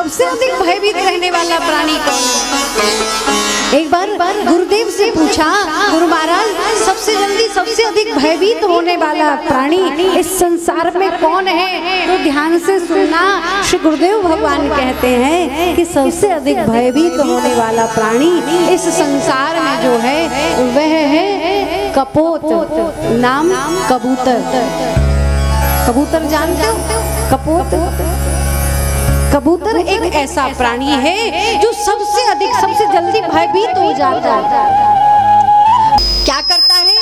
सबसे अधिक भयभीत रहने वाला प्राणी कौन है? एक बार गुरुदेव से पूछा, गुरु महाराज सबसे जल्दी सबसे अधिक भयभीत होने वाला प्राणी इस संसार में कौन है? तो ध्यान से सुनना, श्री गुरुदेव भगवान कहते हैं कि सबसे अधिक भयभीत होने वाला प्राणी इस संसार में जो है वह है कपोत, नाम कबूतर। कबूतर जानते हो? कपोत, कबूतर एक ऐसा प्राणी है जो सबसे अधिक सबसे जल्दी भयभीत हो जाता है। क्या करता है?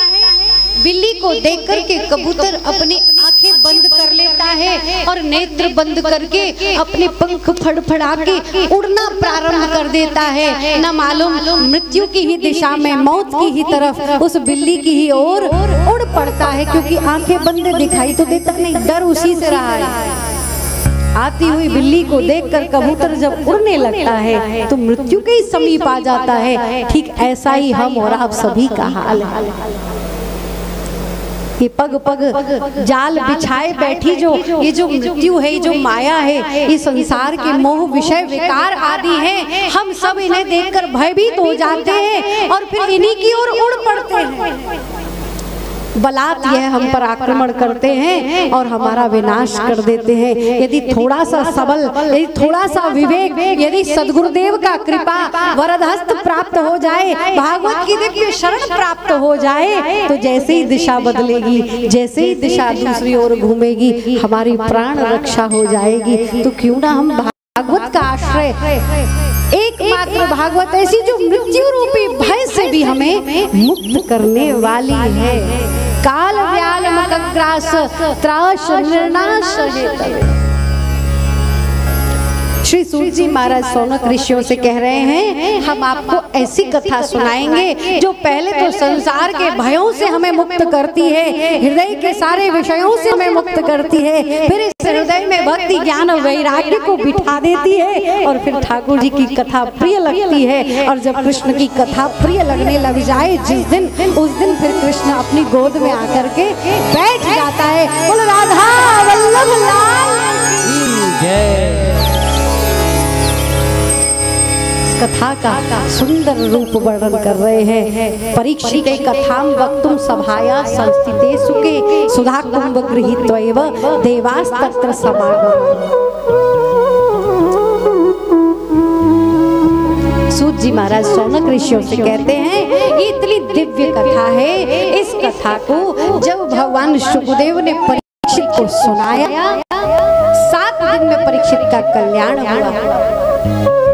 बिल्ली को देख करके कबूतर अपनी आंखें बंद कर लेता है और नेत्र बंद करके अपने पंख फड़फड़ा के उड़ना प्रारंभ कर देता है। न मालूम मृत्यु की ही दिशा में, मौत की ही तरफ उस बिल्ली की ही ओर उड़ पड़ता है, क्योंकि आंखें बंद दिखाई तो देता नहीं, डर उसी से रहा है। आती हुई बिल्ली को देखकर कबूतर जब उड़ने लगता है तो मृत्यु के ही समीप आ जाता है। ठीक ऐसा ही हम और आप सभी का हाल है। ये पग पग जाल बिछाए बैठी जो ये जो मृत्यु है, जो माया है, ये संसार के मोह विषय विकार आदि हैं, हम सब इन्हें देखकर भयभीत हो जाते हैं और फिर इन्हीं की ओर उड़ पड़ते हैं। बलात् यह हम पर आक्रमण करते हैं और हमारा विनाश कर देते हैं। यदि थोड़ा सा सबल, यदि थोड़ा सा विवेक, यदि सद्गुरुदेव का कृपा वरदहस्त प्राप्त हो जाए, भागवत की दिव्य शरण प्राप्त हो जाए, तो जैसे ही दिशा बदलेगी, जैसे ही दिशा दूसरी ओर घूमेगी, हमारी प्राण रक्षा हो जाएगी। तो क्यों ना हम भागवत का आश्रय, एकमात्र भागवत ऐसी जो मृत्यु रूपी भय से भी हमें मुक्त करने वाली है। काल व्याल मकग्रास त्रास निर्नाश है। श्री सूत जी महाराज सौनक ऋषियों से कह रहे हैं, हम आपको ऐसी कथा सुनाएंगे जो पहले तो संसार के भयों से हमें मुक्त करती है, हृदय के सारे विषयों से हमें मुक्त करती है, फिर इस हृदय में भक्ति ज्ञान और वैराग्य को बिठा देती है, और फिर ठाकुर जी की कथा प्रिय लगती है। और जब कृष्ण की कथा प्रिय लगने लग जाए जिस दिन, उस दिन फिर कृष्ण अपनी गोद में आकर के बैठ जाता है। बोलो राधा वल्लभ लाल जय। कथा का सुंदर रूप वर्णन कर रहे हैं। परीक्षित कथाम वक्तुम सभाया संस्थितेषु के सुधा कुंभ गृहीत्वैव देवास्तत्र समागम। सूत जी महाराज सौनक ऋषियों से कहते हैं, ये इतनी दिव्य कथा है, इस कथा को जब भगवान शुकदेव ने परीक्षित को सुनाया, 7 दिन में परीक्षित का कल्याण हुआ।